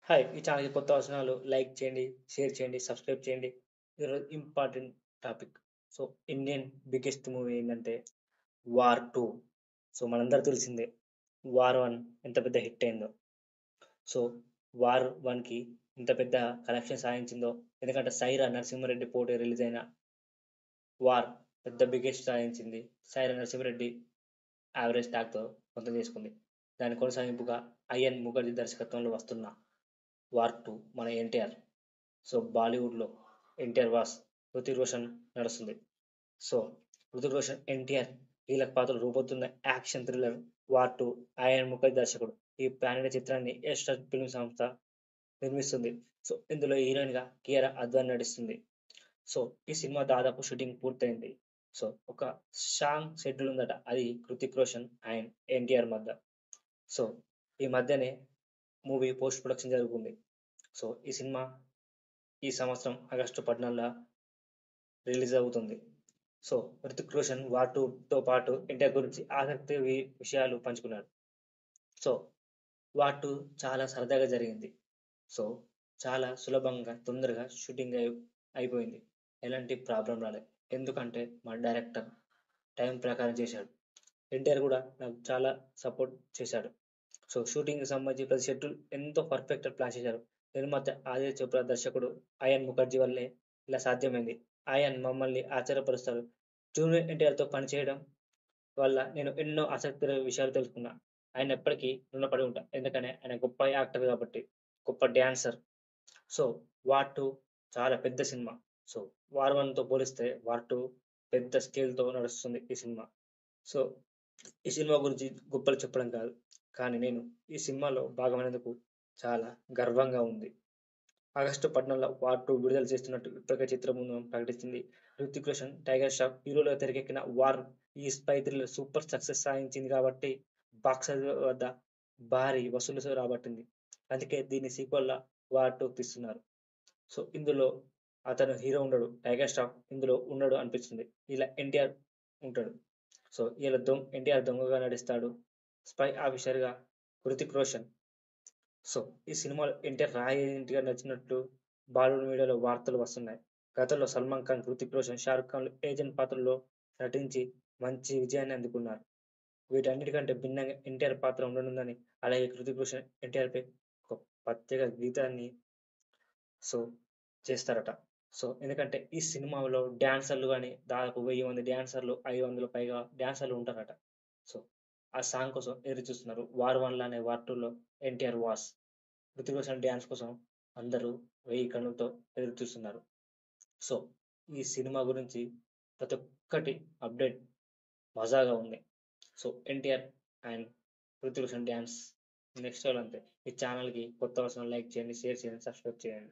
Hi! ఈ ఛానల్‌కి కొత్త వచనాలు లైక్ చేయండి, షేర్ చేయండి, సబ్స్క్రైబ్ చేయండి. ఈరోజు important topic. So, Indian biggest movie ఏంటంటే 'వార్ 2'. సో, మనందరికీ తెలిసిందే 'వార్ 1' ఎంత పెద్ద హిట్ అయిందో. సో, 'వార్ 1'కి ఇంత పెద్ద కలెక్షన్ సాధించిందో ఎందుకంటే 'సైరా నరసింహారెడ్డి' పోటీ రిలీజ్ అయిన 'వార్' పెద్ద బిగ్గెస్ట్ సాధించింది. 'సైరా నరసింహారెడ్డి' యావరేజ్ టాక్‌తో సొంతం చేసుకుంది. దాని కొనసాగింపుగా అయ్యన్ ముఖర్జీ దర్శకత్వంలో వస్తున్న 'వార్ 2' మన ఎన్టీఆర్. సో, బాలీవుడ్‌లో ఎన్టీఆర్ వాస్ హృతిక్ రోషన్ నడుస్తుంది. సో, హృతిక్ రోషన్, ఎన్టీఆర్ కీలక పాత్రలు రూపొందుతున్న action thriller 'war 2' Ayan Mukerji దర్శకుడు. ఈ పాన్ ఇండియా చిత్రాన్ని యష్ రాజ్ ఫిల్మ్ సంస్థ నిర్మిస్తుంది. సో, ఇందులో హీరోయిన్‌గా కియారా అద్వానీ నటిస్తుంది. సో, ఈ సినిమా దాదాపు షూటింగ్ పూర్తయింది. సో, ఒక సాంగ్ షెడ్యూల్ ఉందట. అది హృతిక్ రోషన్ అండ్ ఎన్టీఆర్ మధ్య. సో, ఈ మధ్యనే మూవీ పోస్ట్ ప్రొడక్షన్ జరుగుతుంది. సో, ఈ సినిమా ఈ సంవత్సరం ఆగస్టు 14 రిలీజ్ అవుతుంది. సో, 'హృతిక్ రోషన్' 'వార్ 2'తో పాటు ఎన్టీఆర్ గురించి ఆసక్తి విషయాలు పంచుకున్నాడు. సో, 'వార్ 2' చాలా సరదాగా జరిగింది. సో, చాలా సులభంగా, తొందరగా షూటింగ్ అయిపోయింది. ఎలాంటి ప్రాబ్లమ్ రాలేదు. ఎందుకంటే మా డైరెక్టర్ టైం ప్రకారం చేశాడు. ఎన్టీఆర్ కూడా నాకు చాలా సపోర్ట్ చేశాడు. సో, షూటింగ్‌కి సంబంధించి ప్రతి షెడ్యూల్ ఎంతో పర్ఫెక్ట్‌గా ప్లాన్ చేశారు. నిర్మాత ఆదిత్య చోప్రా, దర్శకుడు అయాన్ ముఖర్జీ వల్లే ఇలా సాధ్యమైంది. అయాన్ మమ్మల్ని ఆశ్చర్యపరుస్తాడు. జూనియర్ ఎన్టీఆర్‌తో పనిచేయడం వల్ల నేను ఎన్నో ఆసక్తికర విషయాలు తెలుసుకున్నా. ఆయన ఎప్పటికీ రుణపడి ఉంటా. ఎందుకంటే ఆయన గొప్ప యాక్టర్ కాబట్టి, గొప్ప డాన్సర్. సో, 'వార్ 2' చాలా పెద్ద సినిమా. సో, 'వార్ 1'తో పోలిస్తే 'వార్ 2' పెద్ద స్కేల్‌తో నడుస్తుంది ఈ సినిమా. సో, ఈ సినిమా గురించి గొప్పలు చెప్పడం కాదు. కానీ నేను ఈ సినిమాలో భాగమైనందుకు చాలా గర్వంగా ఉంది. ఆగస్టు 14 'వార్ 2' విడుదల చేస్తున్నట్టు ఇప్పటికే చిత్ర బృందం ప్రకటించింది. 'హృతిక్ రోషన్', 'టైగర్ ష్రాఫ్' హీరోలుగా తెరకెక్కిన 'వార్' ఈ స్పై థ్రిల్లర్ సూపర్ సక్సెస్ సాధించింది కాబట్టి బాక్సాఫీస్ వద్ద భారీ వసూలు రాబట్టింది. అందుకే దీన్ని సీక్వెల్‌లా 'వార్ 2' తీస్తున్నారు. సో, ఇందులో అతను హీరో ఉండడు. 'టైగర్ ష్రాఫ్' ఇందులో ఉండడు అనిపిస్తుంది. ఇలా ఎన్టీఆర్ ఉంటాడు. సో, ఎన్టీఆర్ దొంగగా నటిస్తాడు. స్పై ఆఫీసర్‌గా 'హృతిక్ రోషన్'. సో, ఈ సినిమాలో ఎన్టీఆర్ రాయ్ ఏజెంట్‌గా నచ్చినట్లు బాలీవుడ్ మీడియాలో వార్తలు వస్తున్నాయి. గతంలో 'సల్మాన్ ఖాన్', 'హృతిక్ రోషన్', 'షారుఖ్ ఖాన్‌లు ఏజెంట్ పాత్రల్లో నటించి మంచి విజయాన్ని అందుకున్నారు. వీటన్నిటికంటే భిన్నంగా ఎన్టీఆర్ పాత్ర ఉండనుందని, అలాగే 'హృతిక్ రోషన్' ఎన్టీఆర్‌పై ఒక ప్రత్యేక గీతాన్ని సో, చేస్తారట. సో, ఎందుకంటే ఈ సినిమాలో డాన్సర్లు గాని దాదాపు 1000 మంది డాన్సర్లు, 500 పైగా డాన్సర్లు ఉంటారట. సో, ఆ సాంగ్ కోసం ఎదురు చూస్తున్నారు. 'వార్ 1' లానే 'వార్ 2'లో ఎన్టీఆర్ వాస్. 'హృతిక్ రోషన్' డాన్స్ కోసం అందరూ 1000 కళ్ళతో ఎదురు చూస్తున్నారు. సో, ఈ సినిమా గురించి ప్రతి ఒక్కటి అప్డేట్ మజాగా ఉంది. So, NTR and 'Hrithik Roshan' dance next level అంతే. ఈ ఛానల్‌కి కొత్త వస్తున్న లైక్ చేయండి, షేర్ చేయండి, సబ్స్క్రైబ్ చేయండి.